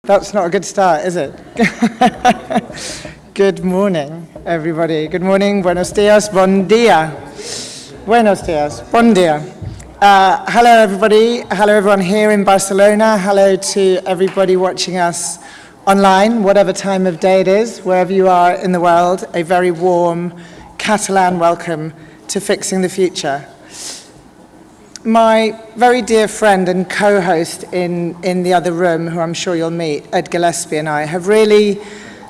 That's not a good start, is it? Good morning, everybody. Good morning, buenos dias, bon dia. Buenos dias, bon dia. Hello, everybody. Hello, everyone here in Barcelona. Hello to everybody watching us online, whatever time of day it is, wherever you are in the world. A very warm Catalan welcome to Fixing the Future. My very dear friend and co-host in the other room, who I'm sure you'll meet, Ed Gillespie, and I have really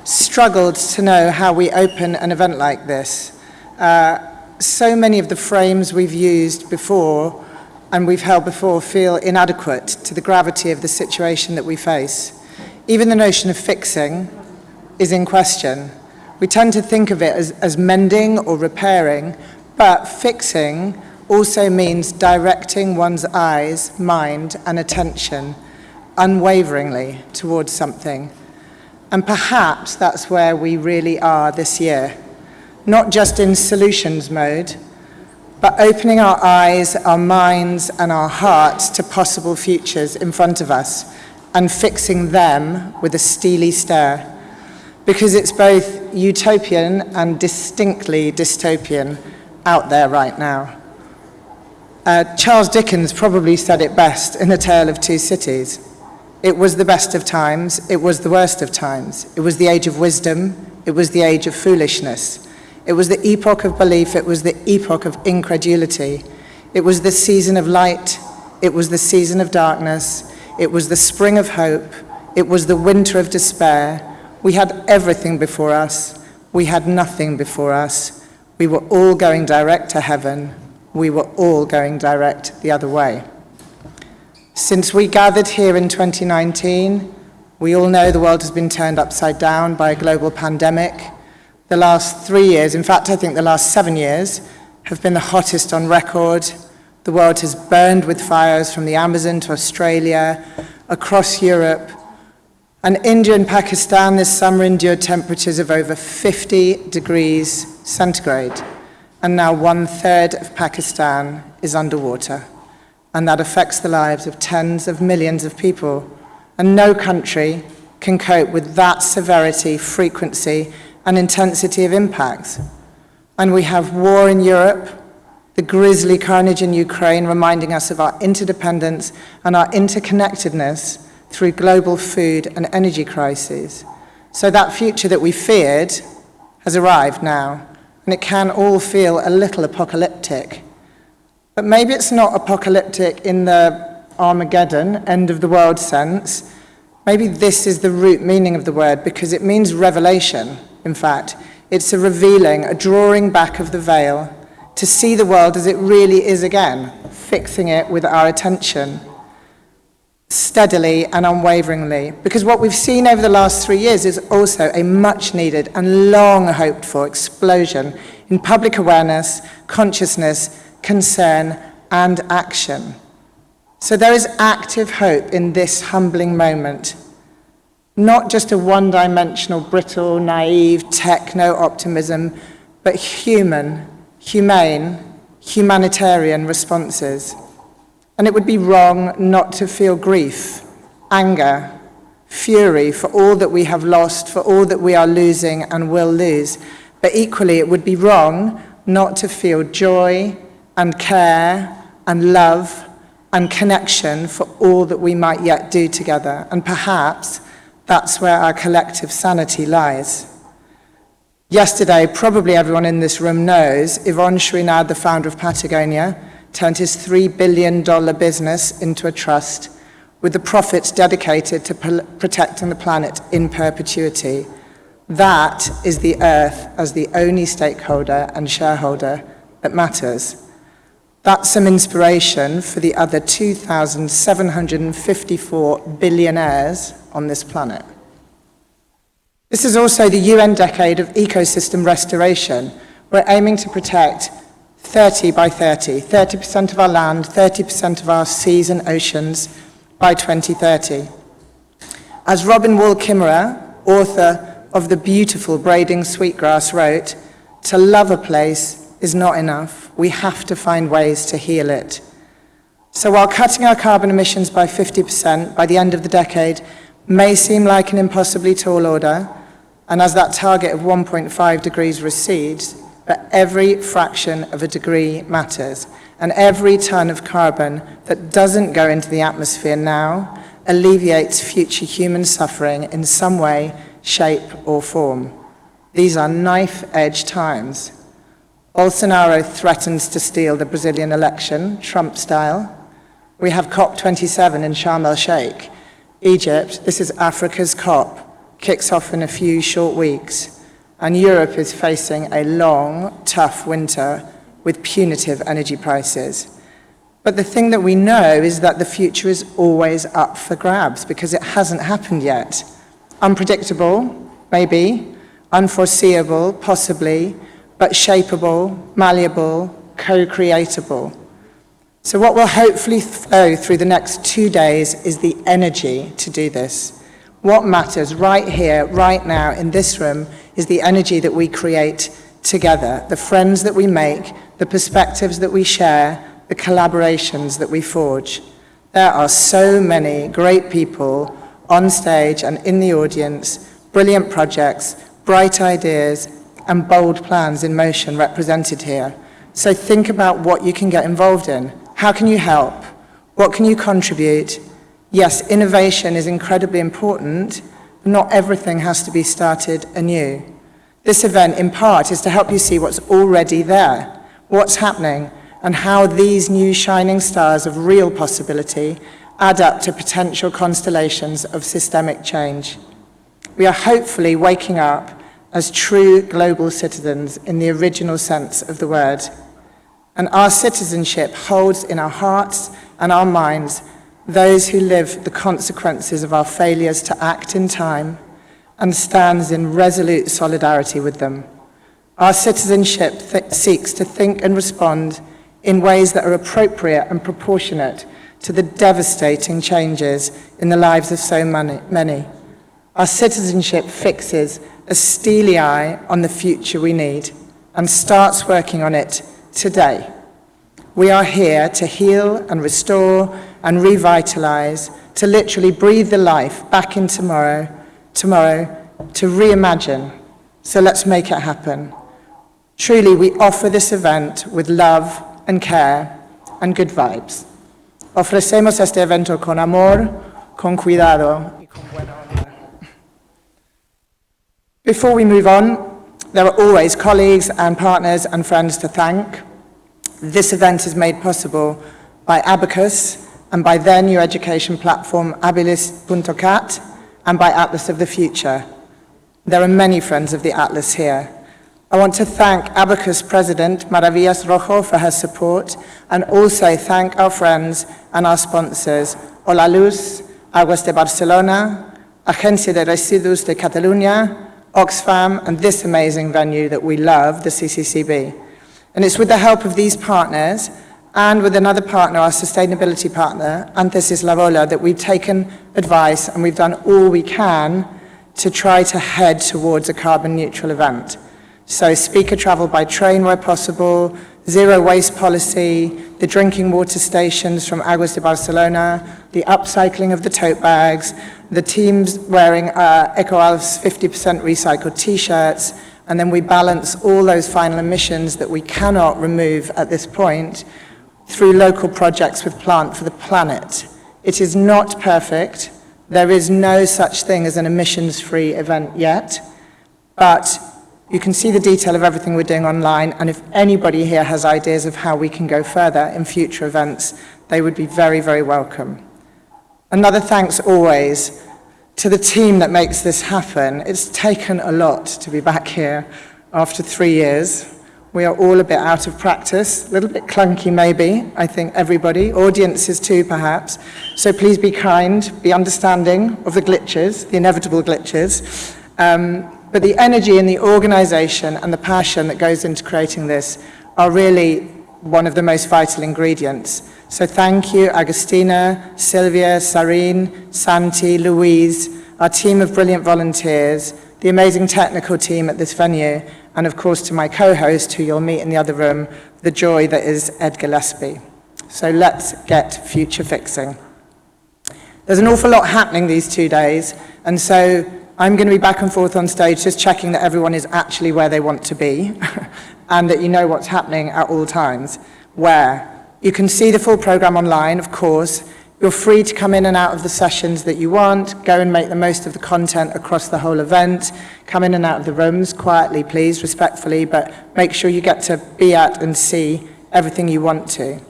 struggled to know how we open an event like this. So many of the frames we've used before and we've held before feel inadequate to the gravity of the situation that we face. Even the notion of fixing is in question. We tend to think of it as mending or repairing, but fixing also means directing one's eyes, mind, and attention unwaveringly towards something. And perhaps that's where we really are this year, not just in solutions mode, but opening our eyes, our minds, and our hearts to possible futures in front of us and fixing them with a steely stare. Because it's both utopian and distinctly dystopian out there right now. Charles Dickens probably said it best in A Tale of Two Cities. It was the best of times, it was the worst of times. It was the age of wisdom, it was the age of foolishness. It was the epoch of belief, it was the epoch of incredulity. It was the season of light, it was the season of darkness. It was the spring of hope, it was the winter of despair. We had everything before us, we had nothing before us. We were all going direct to heaven. We were all going direct the other way. Since we gathered here in 2019, we all know the world has been turned upside down by a global pandemic. The last 3 years, in fact, I think the last 7 years, have been the hottest on record. The world has burned with fires from the Amazon to Australia, across Europe. And India and Pakistan this summer endured temperatures of over 50 degrees centigrade. And now 1/3 of Pakistan is underwater. And that affects the lives of tens of millions of people. And no country can cope with that severity, frequency, and intensity of impacts. And we have war in Europe, the grisly carnage in Ukraine reminding us of our interdependence and our interconnectedness through global food and energy crises. So that future that we feared has arrived now. And it can all feel a little apocalyptic. But maybe it's not apocalyptic in the Armageddon, end of the world sense. Maybe this is the root meaning of the word, because it means revelation, in fact. It's a revealing, a drawing back of the veil to see the world as it really is again, fixing it with our attention, steadily and unwaveringly. Because what we've seen over the last 3 years is also a much needed and long hoped for explosion in public awareness, consciousness, concern, and action. So there is active hope in this humbling moment. Not just a one-dimensional, brittle, naive, techno-optimism, but human, humane, humanitarian responses. And it would be wrong not to feel grief, anger, fury for all that we have lost, for all that we are losing and will lose. But equally, it would be wrong not to feel joy and care and love and connection for all that we might yet do together. And perhaps that's where our collective sanity lies. Yesterday, probably everyone in this room knows, Yvon Chouinard, the founder of Patagonia, turned his $3 billion business into a trust with the profits dedicated to protecting the planet in perpetuity. That is the Earth as the only stakeholder and shareholder that matters. That's some inspiration for the other 2,754 billionaires on this planet. This is also the UN Decade of Ecosystem Restoration. We're aiming to protect 30 by 30, 30% of our land, 30% of our seas and oceans by 2030. As Robin Wall Kimmerer, author of the beautiful Braiding Sweetgrass, wrote, "To love a place is not enough. We have to find ways to heal it." So while cutting our carbon emissions by 50% by the end of the decade may seem like an impossibly tall order, and as that target of 1.5 degrees recedes, but every fraction of a degree matters, and every ton of carbon that doesn't go into the atmosphere now alleviates future human suffering in some way, shape, or form. These are knife-edge times. Bolsonaro threatens to steal the Brazilian election, Trump style. We have COP27 in Sharm el-Sheikh. Egypt, this is Africa's COP, kicks off in a few short weeks, and Europe is facing a long, tough winter with punitive energy prices. But the thing that we know is that the future is always up for grabs because it hasn't happened yet. Unpredictable, maybe, unforeseeable, possibly, but shapeable, malleable, co-creatable. So what will hopefully flow through the next 2 days is the energy to do this. What matters right here, right now, in this room, is the energy that we create together, the friends that we make, the perspectives that we share, the collaborations that we forge. There are so many great people on stage and in the audience, brilliant projects, bright ideas, and bold plans in motion represented here. So think about what you can get involved in. How can you help? What can you contribute? Yes, innovation is incredibly important, but not everything has to be started anew. This event, in part, is to help you see what's already there, what's happening, and how these new shining stars of real possibility add up to potential constellations of systemic change. We are hopefully waking up as true global citizens in the original sense of the word. And our citizenship holds in our hearts and our minds those who live the consequences of our failures to act in time and stands in resolute solidarity with them. Our citizenship seeks to think and respond in ways that are appropriate and proportionate to the devastating changes in the lives of so many. Our citizenship fixes a steely eye on the future we need and starts working on it today. We are here to heal and restore and revitalize, to literally breathe the life back in tomorrow, to reimagine. So let's make it happen. Truly, we offer this event with love and care and good vibes. Ofrecemos este evento con amor, con cuidado y con buena onda. Before we move on, there are always colleagues and partners and friends to thank. This event is made possible by Abacus and by their new education platform, abilis.cat, and by Atlas of the Future. There are many friends of the Atlas here. I want to thank Abacus President Maravillas Rojo for her support, and also thank our friends and our sponsors, Hola Luz, Aguas de Barcelona, Agencia de Residuos de Catalunya, Oxfam, and this amazing venue that we love, the CCCB. And it's with the help of these partners and with another partner, our sustainability partner, Anthesis Lavola, that we've taken advice and we've done all we can to try to head towards a carbon neutral event. So speaker travel by train where possible, zero waste policy, the drinking water stations from Aguas de Barcelona, the upcycling of the tote bags, the teams wearing EcoAlf's 50% recycled t-shirts, and then we balance all those final emissions that we cannot remove at this point through local projects with Plant for the Planet. It is not perfect. There is no such thing as an emissions-free event yet, but you can see the detail of everything we're doing online, and if anybody here has ideas of how we can go further in future events, they would be very, very welcome. Another thanks always to the team that makes this happen. It's taken a lot to be back here after 3 years. We are all a bit out of practice, a little bit clunky maybe, I think everybody, audiences too perhaps. So please be kind, be understanding of the glitches, the inevitable glitches. But the energy and the organization and the passion that goes into creating this are really one of the most vital ingredients. So thank you, Agustina, Sylvia, Sarine, Santi, Louise, our team of brilliant volunteers, the amazing technical team at this venue, and of course to my co-host, who you'll meet in the other room, the joy that is Ed Gillespie. So let's get future fixing. There's an awful lot happening these 2 days, and so I'm going to be back and forth on stage just checking that everyone is actually where they want to be and that you know what's happening at all times. Where? You can see the full programme online, of course. You're free to come in and out of the sessions that you want, go and make the most of the content across the whole event, come in and out of the rooms quietly, please, respectfully, but make sure you get to be at and see everything you want to.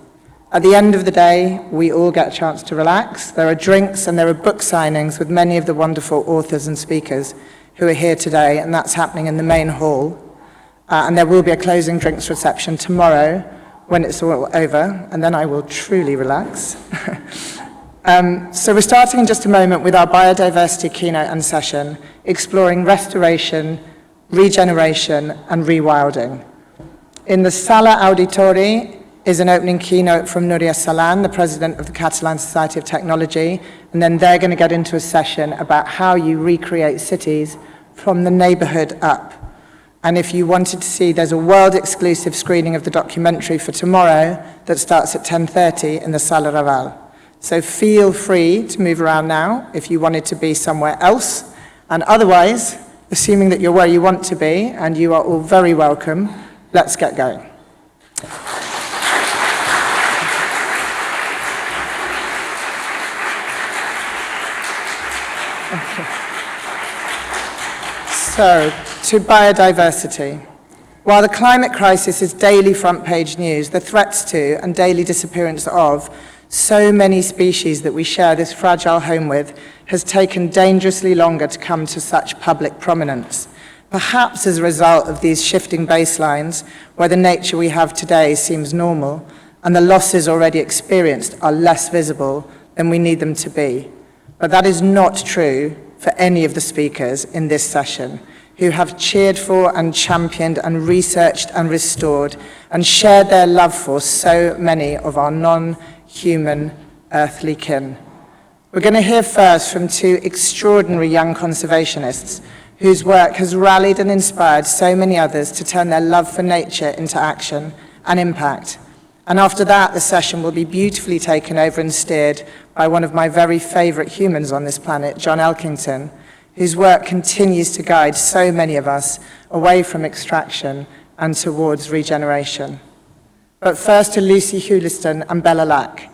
At the end of the day, we all get a chance to relax. There are drinks and there are book signings with many of the wonderful authors and speakers who are here today, and that's happening in the main hall. And there will be a closing drinks reception tomorrow when it's all over, and then I will truly relax. So we're starting in just a moment with our biodiversity keynote and session, exploring restoration, regeneration, and rewilding. In the Sala Auditori is an opening keynote from Núria Salan, the president of the Catalan Society of Technology, and then they're going to get into a session about how you recreate cities from the neighbourhood up. And if you wanted to see, there's a world-exclusive screening of the documentary for tomorrow that starts at 10:30 in the Sala Raval. So feel free to move around now if you wanted to be somewhere else. And otherwise, assuming that you're where you want to be, and you are all very welcome, let's get going. So, to biodiversity. While the climate crisis is daily front-page news, the threats to and daily disappearance of so many species that we share this fragile home with has taken dangerously longer to come to such public prominence, perhaps as a result of these shifting baselines where the nature we have today seems normal and the losses already experienced are less visible than we need them to be. But that is not true for any of the speakers in this session, who have cheered for and championed and researched and restored and shared their love for so many of our non-human earthly kin. We're going to hear first from two extraordinary young conservationists whose work has rallied and inspired so many others to turn their love for nature into action and impact. And after that, the session will be beautifully taken over and steered by one of my very favourite humans on this planet, John Elkington, whose work continues to guide so many of us away from extraction and towards regeneration. But first to Lucy Houliston and Bella Lack.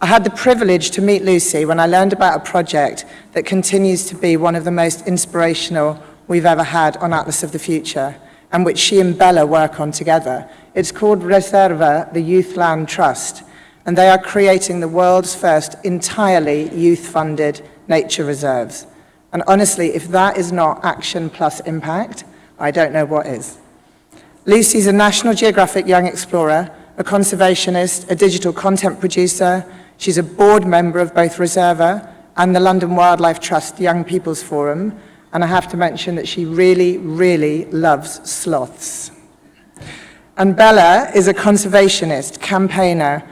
I had the privilege to meet Lucy when I learned about a project that continues to be one of the most inspirational we've ever had on Atlas of the Future, and which she and Bella work on together. It's called Reserva, the Youth Land Trust, and they are creating the world's first entirely youth-funded nature reserves. And honestly, if that is not action plus impact, I don't know what is. Lucy's a National Geographic Young Explorer, a conservationist, a digital content producer. She's a board member of both Reserva and the London Wildlife Trust Young People's Forum. And I have to mention that she really, really loves sloths. And Bella is a conservationist, campaigner,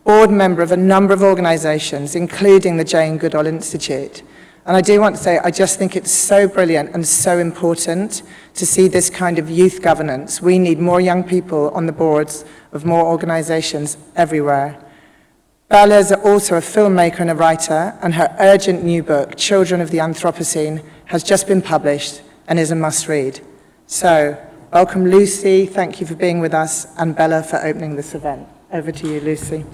board member of a number of organisations, including the Jane Goodall Institute. And I do want to say, I just think it's so brilliant and so important to see this kind of youth governance. We need more young people on the boards of more organisations everywhere. Bella is also a filmmaker and a writer, and her urgent new book, Children of the Anthropocene, has just been published and is a must-read. So, welcome Lucy, thank you for being with us, and Bella for opening this event. Over to you, Lucy.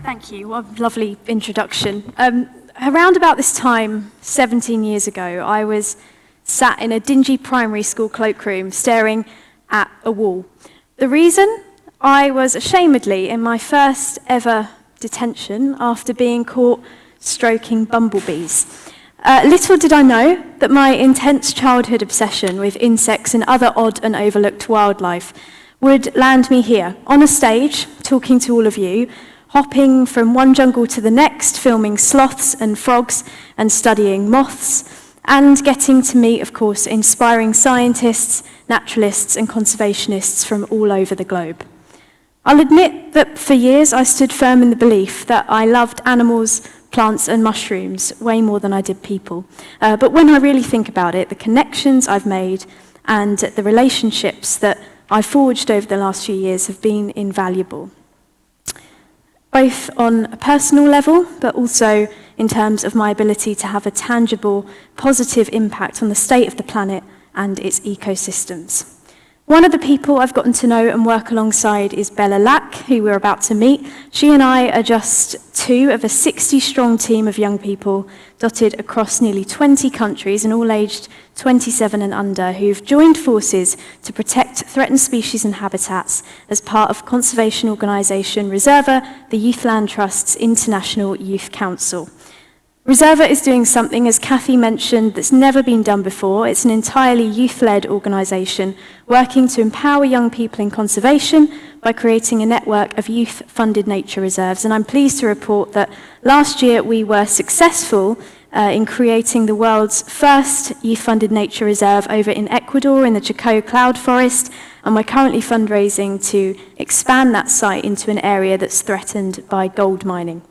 Thank you. What a lovely introduction. Around about this time, 17 years ago, I was sat in a dingy primary school cloakroom staring at a wall. The reason? I was ashamedly in my first ever detention after being caught stroking bumblebees. Little did I know that my intense childhood obsession with insects and other odd and overlooked wildlife would land me here, on a stage, talking to all of you, hopping from one jungle to the next, filming sloths and frogs and studying moths, and getting to meet, of course, inspiring scientists, naturalists and conservationists from all over the globe. I'll admit that for years I stood firm in the belief that I loved animals, plants and mushrooms way more than I did people. But when I really think about it, the connections I've made and the relationships that I've forged over the last few years have been invaluable, both on a personal level, but also in terms of my ability to have a tangible, positive impact on the state of the planet and its ecosystems. One of the people I've gotten to know and work alongside is Bella Lack, who we're about to meet. She and I are just two of a 60-strong team of young people dotted across nearly 20 countries and all aged 27 and under, who've joined forces to protect threatened species and habitats as part of conservation organisation Reserva, the Youthland Trust's International Youth Council. Reserva is doing something, as Cathy mentioned, that's never been done before. It's an entirely youth-led organisation working to empower young people in conservation by creating a network of youth-funded nature reserves. And I'm pleased to report that last year we were successful in creating the world's first youth-funded nature reserve over in Ecuador in the Chocó Cloud Forest, and we're currently fundraising to expand that site into an area that's threatened by gold mining.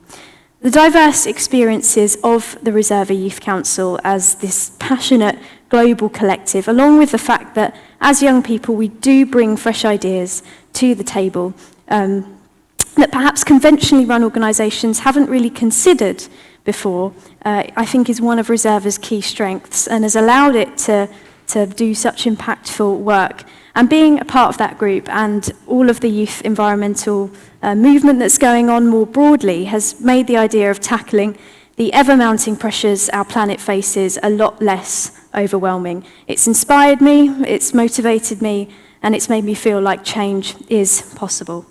The diverse experiences of the Reserva Youth Council as this passionate global collective, along with the fact that as young people we do bring fresh ideas to the table that perhaps conventionally run organisations haven't really considered before, I think is one of Reserva's key strengths and has allowed it to do such impactful work. And being a part of that group and all of the youth environmental movement that's going on more broadly has made the idea of tackling the ever-mounting pressures our planet faces a lot less overwhelming. It's inspired me, it's motivated me, and it's made me feel like change is possible.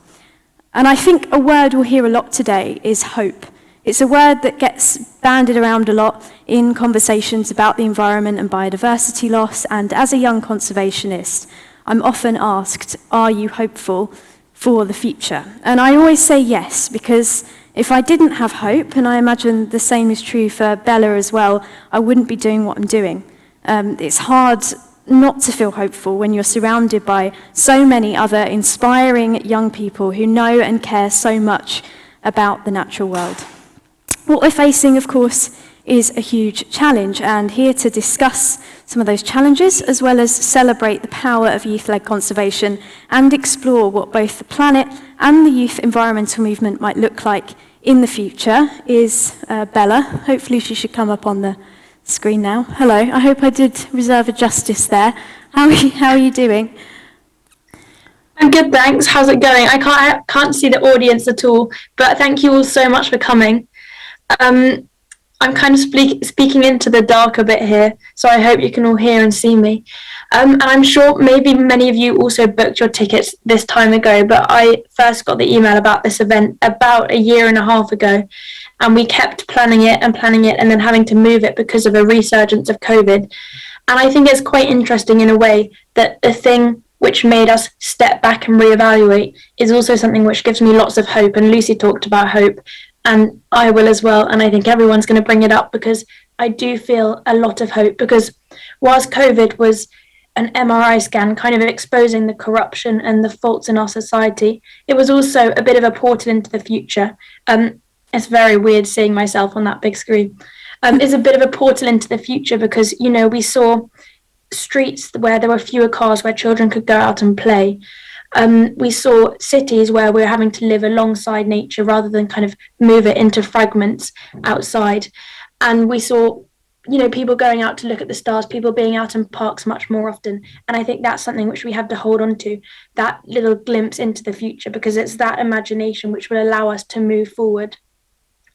And I think a word we'll hear a lot today is hope. It's a word that gets bandied around a lot in conversations about the environment and biodiversity loss, and as a young conservationist, I'm often asked, are you hopeful for the future? And I always say yes, because if I didn't have hope, and I imagine the same is true for Bella as well, I wouldn't be doing what I'm doing. It's hard not to feel hopeful when you're surrounded by so many other inspiring young people who know and care so much about the natural world. What we're facing, of course, is a huge challenge, and here to discuss some of those challenges, as well as celebrate the power of youth-led conservation and explore what both the planet and the youth environmental movement might look like in the future, is Bella. Hopefully she should come up on the screen now. Hello, I hope I did Reserva justice there. How are you doing? I'm good, thanks. How's it going? I can't see the audience at all, but thank you all so much for coming. I'm kind of speaking into the dark a bit here, so I hope you can all hear and see me. And I'm sure maybe many of you also booked your tickets this time ago, but I first got the email about this event about a year and a half ago, and we kept planning it and then having to move it because of a resurgence of COVID. And I think it's quite interesting in a way that the thing which made us step back and reevaluate is also something which gives me lots of hope. And Lucy talked about hope, and I will as well, and I think everyone's going to bring it up because I do feel a lot of hope, because whilst COVID was an MRI scan kind of exposing the corruption and the faults in our society, it was also a bit of a portal into the future. It's very weird seeing myself on that big screen. It's a bit of a portal into the future because, you know, we saw streets where there were fewer cars where children could go out and play. We saw cities where we're having to live alongside nature rather than kind of move it into fragments outside. And we saw, you know, people going out to look at the stars, people being out in parks much more often. And I think that's something which we have to hold on to, that little glimpse into the future, because it's that imagination which will allow us to move forward.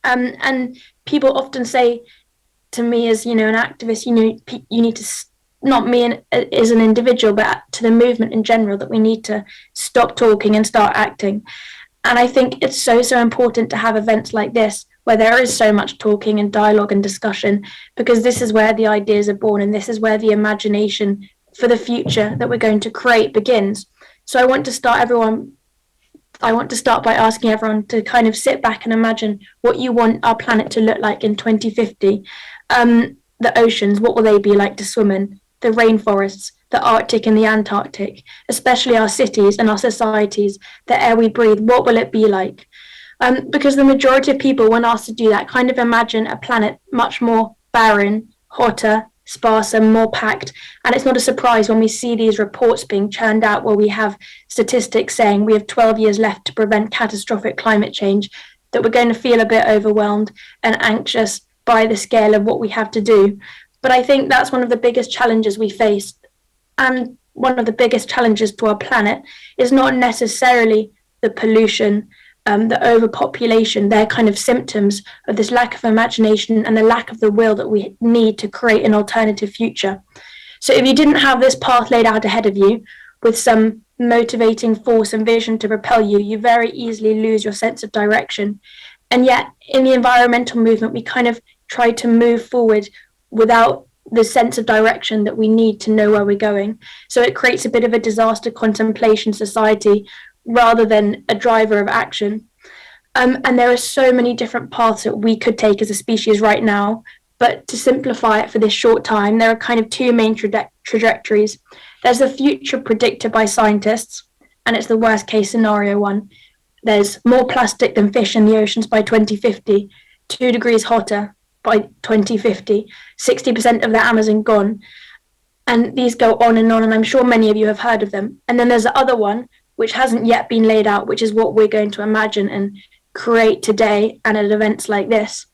And people often say to me as, you know, an activist, you know, you need to not me as an individual, but to the movement in general, that we need to stop talking and start acting. And I think it's so important to have events like this where there is so much talking and dialogue and discussion, because this is where the ideas are born and this is where the imagination for the future that we're going to create begins. So I want to start by asking everyone to kind of sit back and imagine what you want our planet to look like in 2050. The oceans, what will they be like to swim in? The rainforests, the Arctic and the Antarctic, especially our cities and our societies, the air we breathe, what will it be like? Because the majority of people, when asked to do that, kind of imagine a planet much more barren, hotter, sparser, more packed. And it's not a surprise when we see these reports being churned out where we have statistics saying we have 12 years left to prevent catastrophic climate change, that we're going to feel a bit overwhelmed and anxious by the scale of what we have to do. But I think that's one of the biggest challenges we face. And one of the biggest challenges to our planet is not necessarily the pollution, the overpopulation. They're kind of symptoms of this lack of imagination and the lack of the will that we need to create an alternative future. So if you didn't have this path laid out ahead of you with some motivating force and vision to propel you, you very easily lose your sense of direction. And yet in the environmental movement, we kind of try to move forward without the sense of direction that we need to know where we're going. So it creates a bit of a disaster contemplation society rather than a driver of action. And there are so many different paths that we could take as a species right now. But to simplify it for this short time, there are kind of two main trajectories. There's the future predicted by scientists, and it's the worst case scenario one. There's more plastic than fish in the oceans by 2050, 2 degrees hotter by 2050, 60% of the Amazon gone. And these go on, and I'm sure many of you have heard of them. And then there's the other one, which hasn't yet been laid out, which is what we're going to imagine and create today and at events like this.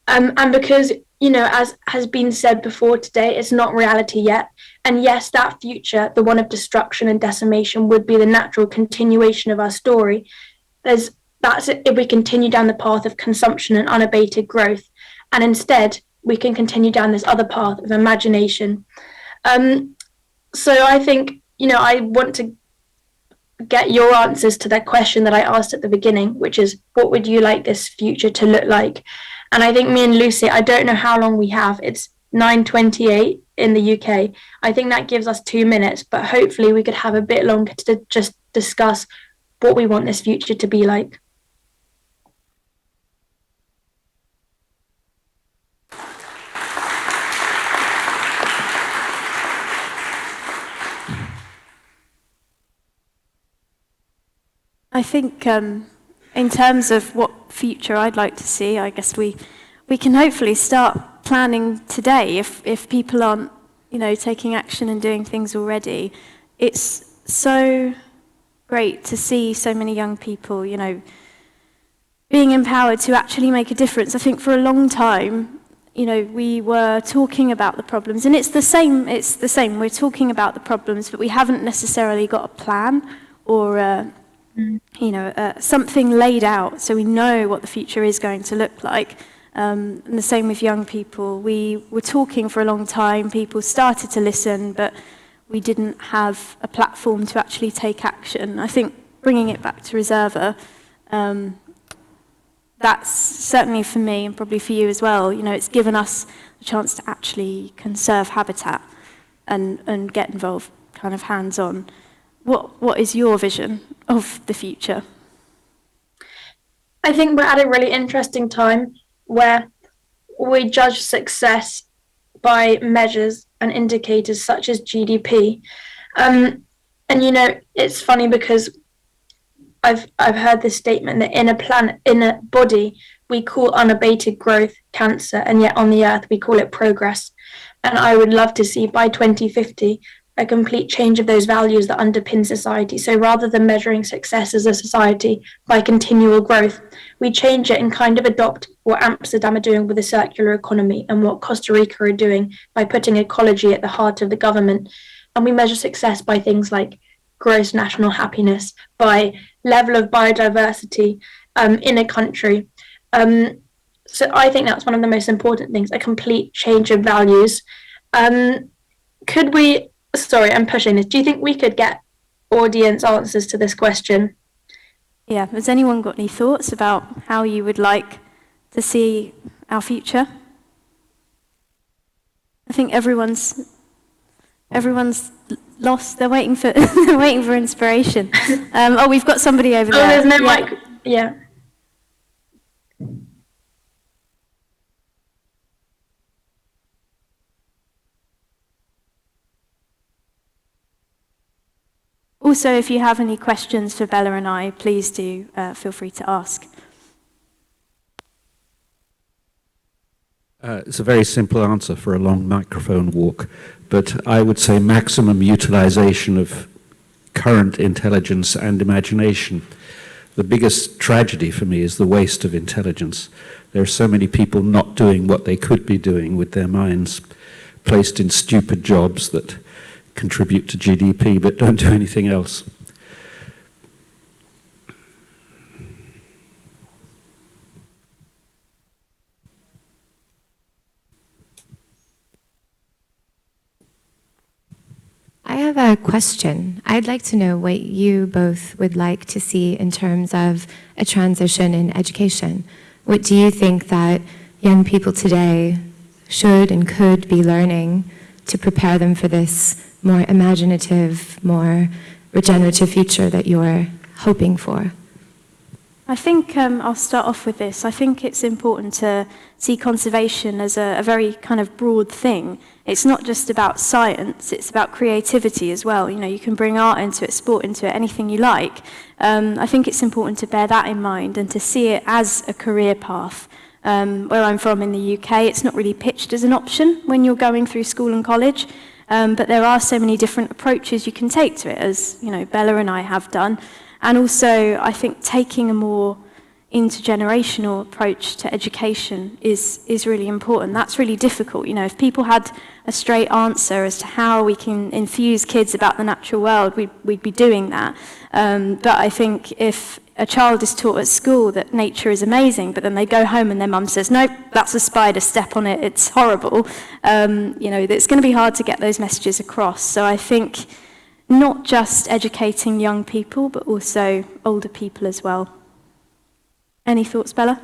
And because, as has been said before today, it's not reality yet. And yes, that future, the one of destruction and decimation, would be the natural continuation of our story. That's if we continue down the path of consumption and unabated growth. And instead, we can continue down this other path of imagination. So I think, I want to get your answers to that question that I asked at the beginning, which is, what would you like this future to look like? And I think me and Lucy, I don't know how long we have. It's 9:28 in the UK. I think that gives us 2 minutes, but hopefully we could have a bit longer to just discuss what we want this future to be like. I think in terms of what future I'd like to see, I guess we can hopefully start planning today if people aren't, taking action and doing things already. It's so great to see so many young people, being empowered to actually make a difference. I think for a long time, we were talking about the problems, and it's the same. We're talking about the problems, but we haven't necessarily got a plan or something laid out so we know what the future is going to look like. And the same with young people. We were talking for a long time, people started to listen, but we didn't have a platform to actually take action. I think bringing it back to Reserva, that's certainly for me and probably for you as well, it's given us a chance to actually conserve habitat and get involved kind of hands-on. What is your vision of the future? I think we're at a really interesting time where we judge success by measures and indicators such as GDP. And it's funny because I've heard this statement that in a body we call unabated growth cancer, and yet on the earth we call it progress. And I would love to see by 2050 a complete change of those values that underpin society. So rather than measuring success as a society by continual growth, we change it and kind of adopt what Amsterdam are doing with the circular economy and what Costa Rica are doing by putting ecology at the heart of the government. And we measure success by things like gross national happiness, by level of biodiversity in a country. So I think that's one of the most important things, a complete change of values. Sorry, I'm pushing this. Do you think we could get audience answers to this question? Yeah, has anyone got any thoughts about how you would like to see our future? I think everyone's lost. They're waiting for inspiration. We've got somebody over there. Oh, there's no mic. Yeah. Also, if you have any questions for Bella and I, please do feel free to ask. It's a very simple answer for a long microphone walk, but I would say maximum utilization of current intelligence and imagination. The biggest tragedy for me is the waste of intelligence. There are so many people not doing what they could be doing with their minds, placed in stupid jobs that contribute to GDP but don't do anything else. I have a question. I'd like to know what you both would like to see in terms of a transition in education. What do you think that young people today should and could be learning to prepare them for this more imaginative, more regenerative future that you're hoping for? I think I'll start off with this. I think it's important to see conservation as a very kind of broad thing. It's not just about science, it's about creativity as well. You know, you can bring art into it, sport into it, anything you like. I think it's important to bear that in mind and to see it as a career path. Where I'm from in the UK, it's not really pitched as an option when you're going through school and college, but there are so many different approaches you can take to it, as you know, Bella and I have done. And also, I think taking a more intergenerational approach to education is really important. That's really difficult. You know, if people had a straight answer as to how we can infuse kids about the natural world, we'd be doing that. But I think if a child is taught at school that nature is amazing, but then they go home and their mum says, nope, that's a spider, step on it, it's horrible, you know, it's going to be hard to get those messages across. So I think not just educating young people, but also older people as well. Any thoughts, Bella?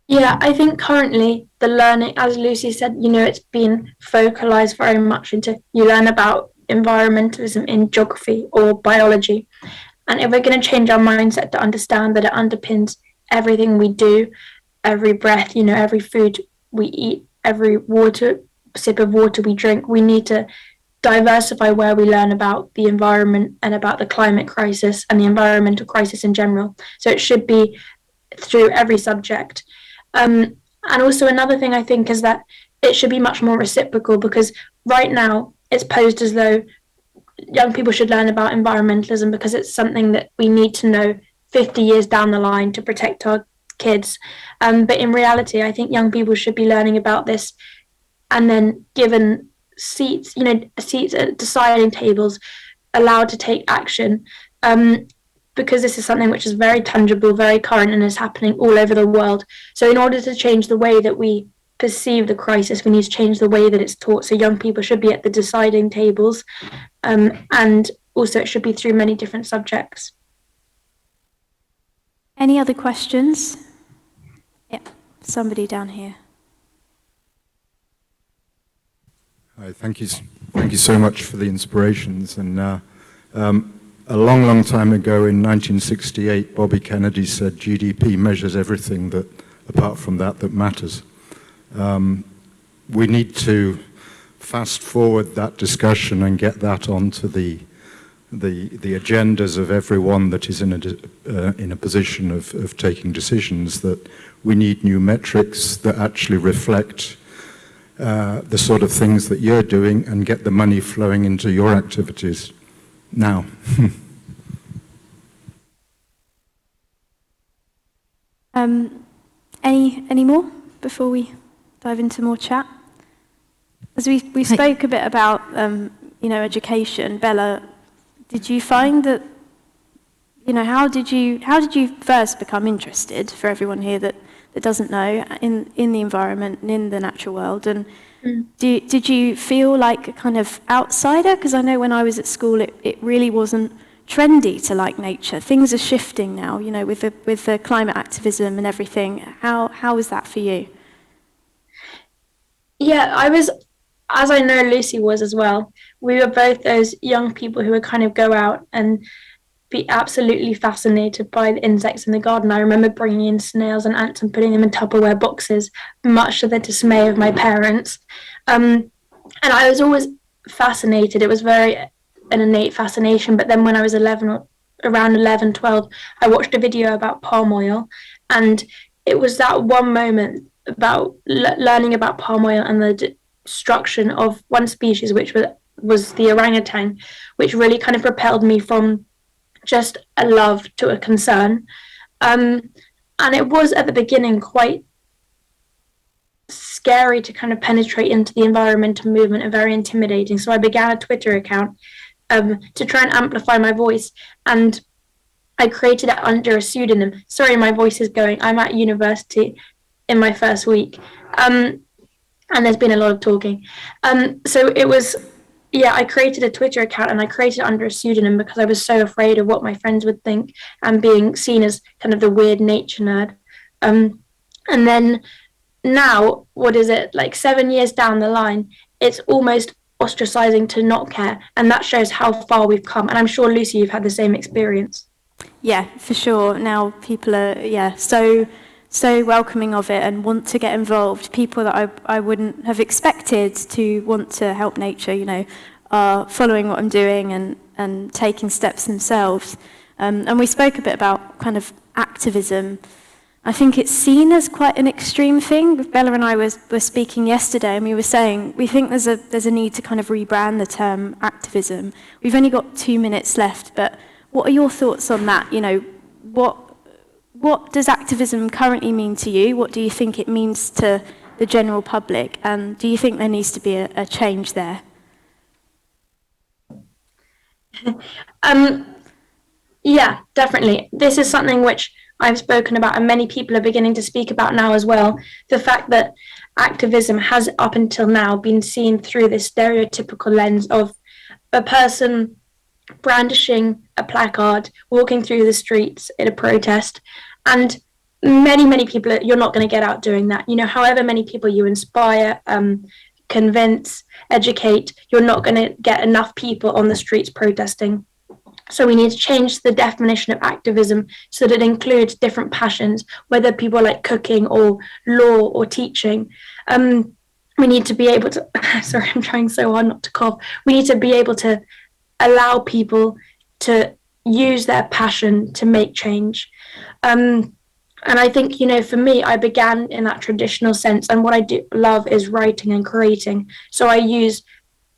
Yeah, I think currently the learning, as Lucy said, you know, it's been focalized very much into you learn about environmentalism in geography or biology. And if we're going to change our mindset to understand that it underpins everything we do, every breath, you know, every food we eat, every sip of water we drink, we need to diversify where we learn about the environment and about the climate crisis and the environmental crisis in general. So it should be through every subject. And also another thing I think is that it should be much more reciprocal, because right now it's posed as though young people should learn about environmentalism because it's something that we need to know 50 years down the line to protect our kids. But in reality, I think young people should be learning about this and then given seats at deciding tables, allowed to take action, because this is something which is very tangible, very current, and is happening all over the world. So in order to change the way that we perceive the crisis, we need to change the way that it's taught. So young people should be at the deciding tables, and also it should be through many different subjects. Any other questions? Yep, somebody down here. Hi, thank you so much for the inspirations. And a long time ago in 1968, Bobby Kennedy said GDP measures everything that, apart from that matters. We need to fast forward that discussion and get that onto the agendas of everyone that is in a position of taking decisions. That we need new metrics that actually reflect the sort of things that you're doing and get the money flowing into your activities now. Any more before we dive into more chat? As we spoke a bit about education, Bella, did you find that, how did you first become interested, for everyone here that doesn't know, in the environment and in the natural world? And did you feel like a kind of outsider? Because I know when I was at school, it really wasn't trendy to like nature. Things are shifting now, with the climate activism and everything. How was that for you? Yeah, I was, as I know Lucy was as well, we were both those young people who would kind of go out and be absolutely fascinated by the insects in the garden. I remember bringing in snails and ants and putting them in Tupperware boxes, much to the dismay of my parents. And I was always fascinated. It was very an innate fascination. But then when I was around 11, 12, I watched a video about palm oil. And it was that one moment learning about palm oil and the destruction of one species, which was the orangutan, which really kind of propelled me from just a love to a concern. And it was at the beginning quite scary to kind of penetrate into the environmental movement and very intimidating. So I began a Twitter account to try and amplify my voice. And I created it under a pseudonym. Sorry, my voice is going. I'm at university in my first week. And there's been a lot of talking. So it was, yeah, I created a Twitter account and I created it under a pseudonym because I was so afraid of what my friends would think and being seen as kind of the weird nature nerd. And then now, what is it, like 7 years down the line, it's almost ostracizing to not care. And that shows how far we've come. And I'm sure, Lucy, you've had the same experience. Yeah, for sure. Now people are, so welcoming of it and want to get involved. People that I wouldn't have expected to want to help nature, are following what I'm doing and taking steps themselves. And we spoke a bit about kind of activism. I think it's seen as quite an extreme thing. Bella and I were speaking yesterday, and we were saying we think there's a need to kind of rebrand the term activism. We've only got 2 minutes left, but what are your thoughts on that? What does activism currently mean to you? What do you think it means to the general public? And do you think there needs to be a change there? Yeah, definitely. This is something which I've spoken about and many people are beginning to speak about now as well. The fact that activism has up until now been seen through this stereotypical lens of a person brandishing a placard, walking through the streets in a protest. And many people, you're not going to get out doing that. However many people you inspire, convince, educate, you're not going to get enough people on the streets protesting. So we need to change the definition of activism so that it includes different passions, whether people like cooking or law or teaching. We need to be able to, sorry, I'm trying so hard not to cough. We need to be able to allow people to use their passion to make change. And I think, for me, I began in that traditional sense. And what I do love is writing and creating. So I use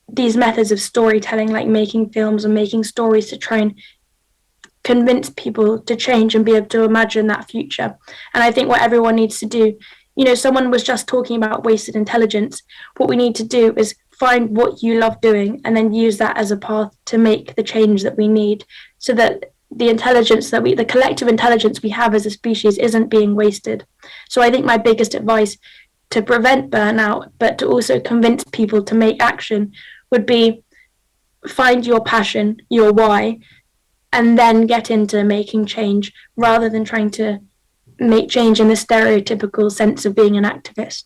these methods of storytelling, like making films and making stories, to try and convince people to change and be able to imagine that future. And I think what everyone needs to do, someone was just talking about wasted intelligence. What we need to do is find what you love doing and then use that as a path to make the change that we need, so that the intelligence the collective intelligence we have as a species isn't being wasted. So I think my biggest advice to prevent burnout, but to also convince people to make action, would be find your passion, your why, and then get into making change, rather than trying to make change in the stereotypical sense of being an activist.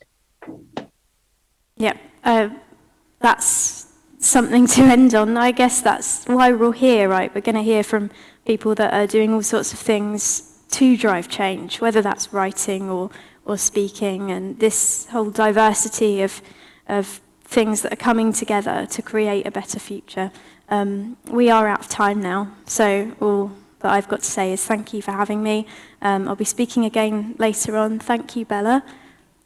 Yeah, that's something to end on. I guess that's why we're all here, right? We're going to hear from people that are doing all sorts of things to drive change, whether that's writing or speaking, and this whole diversity of things that are coming together to create a better future. We are out of time now, so all that I've got to say is thank you for having me. I'll be speaking again later on. Thank you, Bella.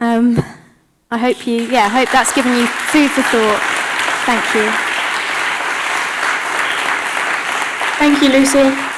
I hope that's given you food for thought. Thank you. Thank you, Lucy.